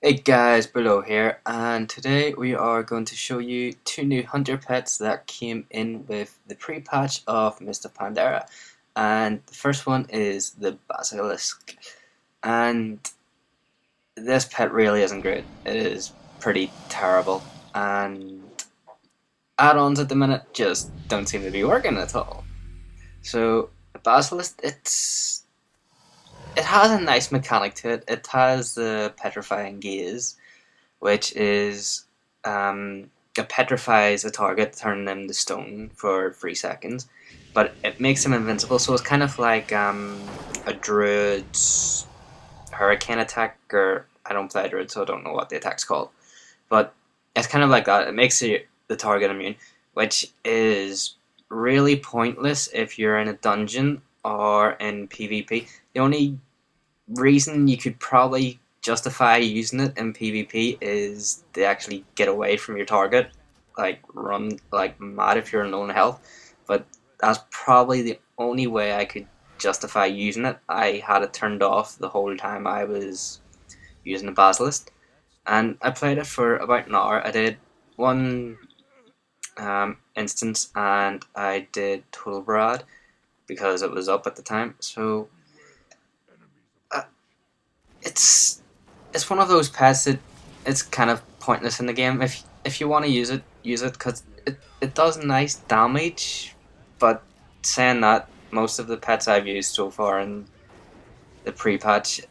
Hey guys, Bullo here, and today we are going to show you two new hunter pets that came in with the pre-patch of Mr. Pandera. And the first one is the basilisk. And this pet really isn't great. It is pretty terrible, and add-ons at the minute just don't seem to be working at all. So the basilisk, it has a nice mechanic to it. It has the petrifying gaze, which is it petrifies a target, turning them to stone for 3 seconds, but it makes them invincible. So it's kind of like a druid's hurricane attack, or I don't play druid, so I don't know what the attack's called. But it's kind of like that. It makes the target immune, which is really pointless if you're in a dungeon or in PvP. The only reason you could probably justify using it in PvP is to actually get away from your target, like run like mad if you're in low on health. But that's probably the only way I could justify using it. I had it turned off the whole time I was using the basilisk, and I played it for about an hour. I did one instance, and I did total brad because it was up at the time. So uh, it's one of those pets that it's kind of pointless in the game. If you want to use it because it does nice damage. But saying that, most of the pets I've used so far in the pre-patch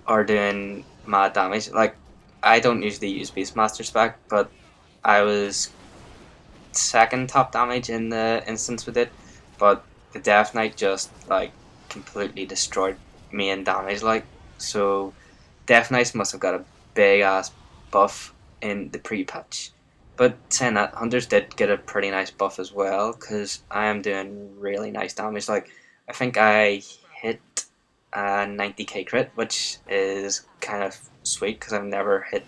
are doing mad damage. Like, I don't usually use Beastmaster spec, but I was second top damage in the instance with it. But the Death Knight just like completely destroyed me in damage. Like, so Death Knights must have got a big ass buff in the pre-patch. But saying that, Hunters did get a pretty nice buff as well, because I am doing really nice damage. Like, I think I hit a 90k crit, which is kind of sweet because I've never hit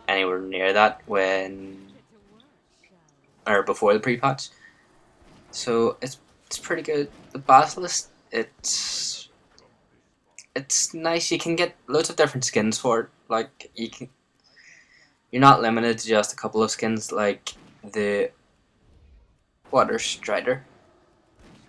anywhere near that when or before the pre-patch. So it's pretty good. The Basilisk, it's nice. You can get loads of different skins for it. Like, you're not limited to just a couple of skins, like the Water Strider,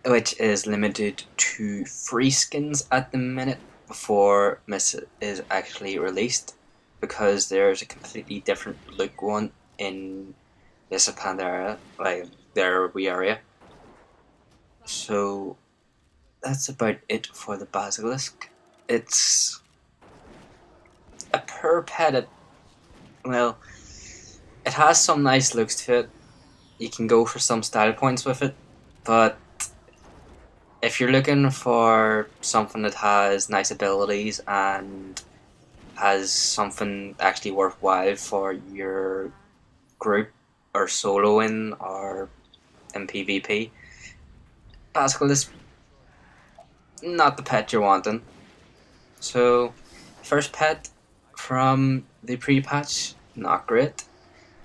which is limited to 3 skins at the minute before Miss is actually released, because there's a completely different look one in this Pandora, like their wee area. So that's about it for the Basilisk. It's a per pet. Well, it has some nice looks to it. You can go for some style points with it, but if you're looking for something that has nice abilities and has something actually worthwhile for your group or soloing or in PvP, Pascal is not the pet you're wanting. So, first pet from the pre-patch, not great,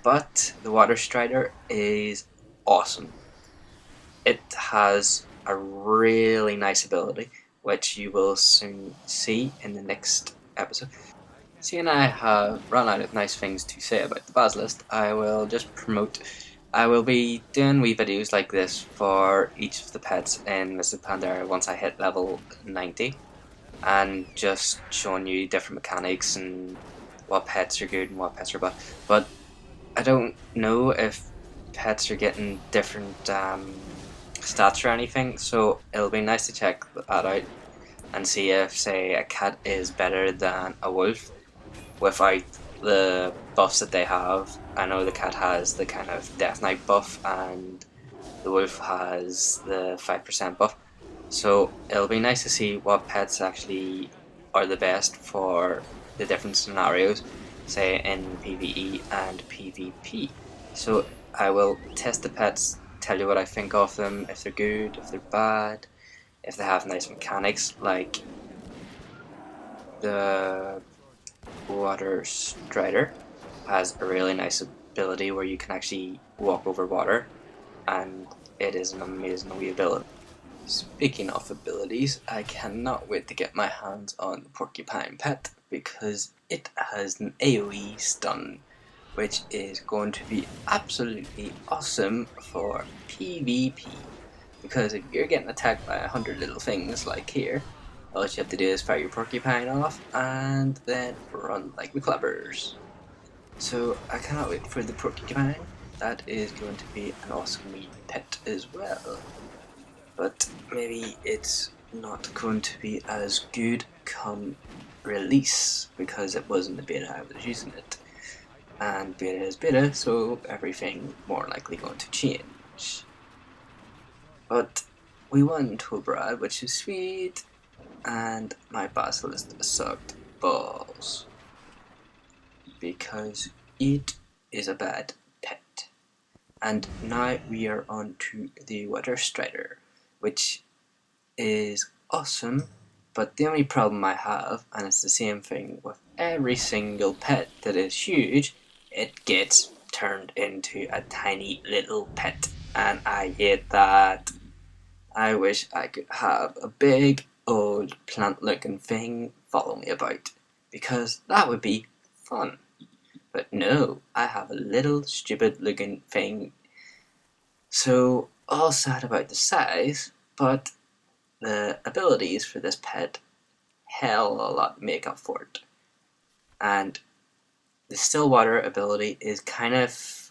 but the Water Strider is awesome. It has a really nice ability, which you will soon see in the next episode. Seeing I have run out of nice things to say about the Basilisk, I will just promote. I will be doing wee videos like this for each of the pets in Mr. Pandora once I hit level 90, and just showing you different mechanics and what pets are good and what pets are bad. But I don't know if pets are getting different stats or anything, so it'll be nice to check that out and see if, say, a cat is better than a wolf without the buffs that they have. I know the cat has the kind of Death Knight buff, and the wolf has the 5% buff. So it'll be nice to see what pets actually are the best for the different scenarios, say in PvE and PvP. So I will test the pets, tell you what I think of them, if they're good, if they're bad, if they have nice mechanics, like the Water Strider has a really nice ability where you can actually walk over water, and it is an amazing wee ability. Speaking of abilities, I cannot wait to get my hands on the Porcupine Pet, because it has an AoE stun, which is going to be absolutely awesome for PvP. Because if you're getting attacked by 100 little things like here, all you have to do is fire your porcupine off and then run like the clubbers. So I cannot wait for the porcupine. That is going to be an awesome wee pet as well. But maybe it's not going to be as good come release because it wasn't the beta I was using it. And beta is beta, so everything more likely going to change. But we won Tobrad, which is sweet, and my basilisk sucked balls because it is a bad pet. And now we are on to the water strider, which is awesome, but the only problem I have, and it's the same thing with every single pet that is huge, it gets turned into a tiny little pet, and I hate that. I wish I could have a big old plant looking thing follow me about, because that would be fun. But no, I have a little stupid looking thing. So all sad about the size, but the abilities for this pet hell a lot make up for it. And the still water ability is kind of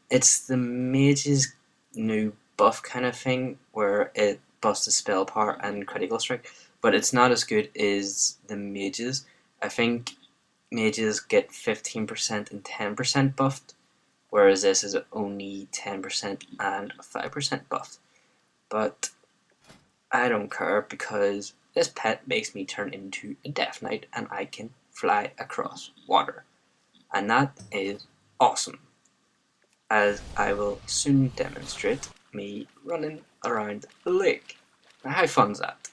it's the mage's new buff kind of thing where it buffs the spell power and critical strike, but it's not as good as the mages. I think mages get 15% and 10% buffed, whereas this is only 10% and 5% buffed. But I don't care because this pet makes me turn into a Death Knight and I can fly across water. And that is awesome, as I will soon demonstrate me running around the lake. Now how fun's that?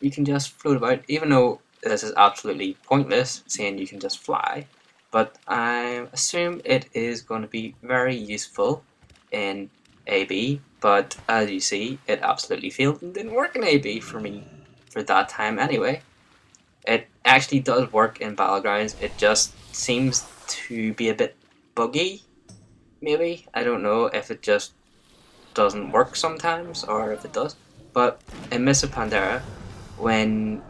You can just float about, even though this is absolutely pointless, saying you can just fly, but I assume it is going to be very useful in AB, but as you see, it absolutely failed and didn't work in AB for me for that time anyway. It actually does work in Battlegrounds, it just seems to be a bit buggy, maybe. I don't know if it just doesn't work sometimes or if it does, but in Mists of Pandaria, when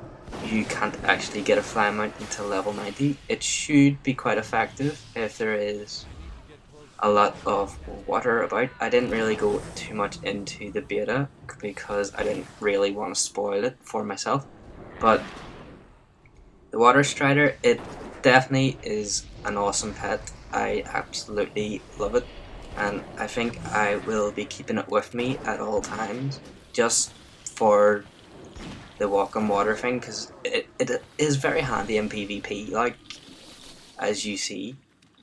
you can't actually get a fly mount until level 90, it should be quite effective if there is a lot of water about. I didn't really go too much into the beta because I didn't really want to spoil it for myself, but the water strider, it definitely is an awesome pet. I absolutely love it, and I think I will be keeping it with me at all times just for the walk on water thing, because it is very handy in PvP. Like, as you see,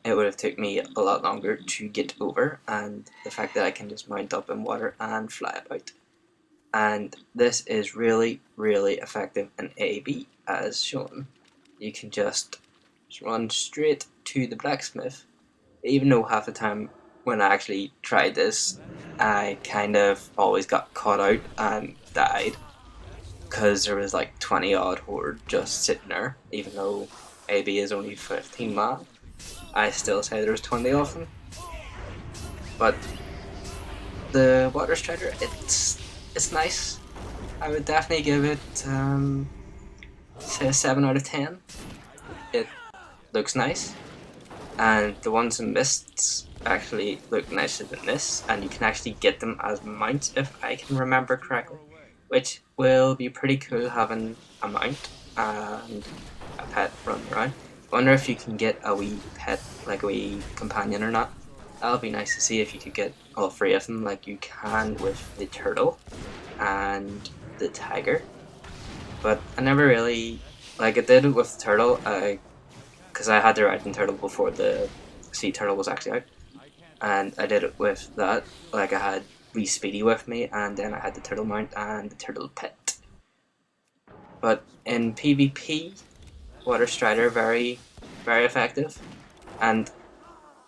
it would have took me a lot longer to get over, and the fact that I can just mount up in water and fly about. And this is really, really effective in AB, as shown. You can just run straight to the blacksmith, even though half the time when I actually tried this, I kind of always got caught out and died, because there was like 20 odd horde just sitting there, even though AB is only 15 man. I still say there was 20 of them. But the water strider, it's nice. I would definitely give it say a 7 out of 10. It looks nice, and the ones in Mists actually look nicer than this, and you can actually get them as mounts if I can remember correctly, which will be pretty cool having a mount and a pet running around. Wonder if you can get a wee pet, like a wee companion or not. That'll be nice to see if you could get all three of them like you can with the turtle and the tiger. But I never really, like I did it with the turtle, because I had the riding turtle before the sea turtle was actually out. And I did it with that, like I had wee Speedy with me, and then I had the turtle mount and the turtle pet. But in PvP, Water Strider very, very effective, and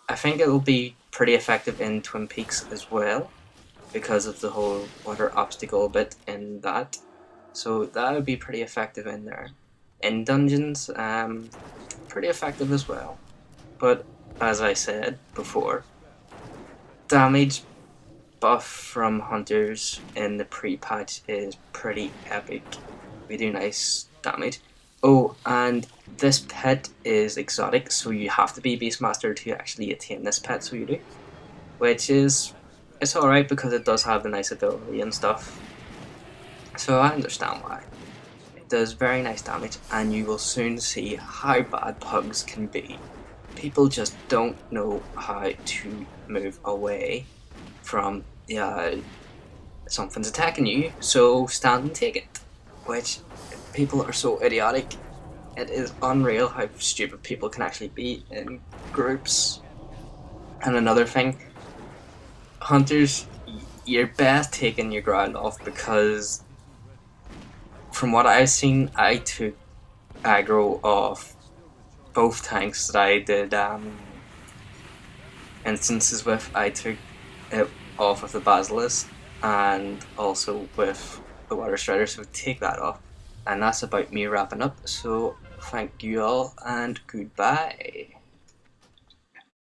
I think it will be pretty effective in Twin Peaks as well, because of the whole water obstacle bit in that. So that would be pretty effective in there. in dungeons, pretty effective as well. But as I said before, damage buff from hunters in the pre-patch is pretty epic. We do nice damage. Oh, and this pet is exotic, so you have to be Beastmaster to actually attain this pet, so you do. Which is, it's alright because it does have the nice ability and stuff. So I understand why. It does very nice damage, and you will soon see how bad pugs can be. People just don't know how to move away from something's attacking you, so stand and take it. Which, people are so idiotic. It is unreal how stupid people can actually be in groups. And another thing, hunters, you're best taking your ground off, because from what I've seen, I took aggro off both tanks that I did instances with. I took it off with the basilisk and also with the water strider, so take that off. And that's about me wrapping up, so thank you all and goodbye.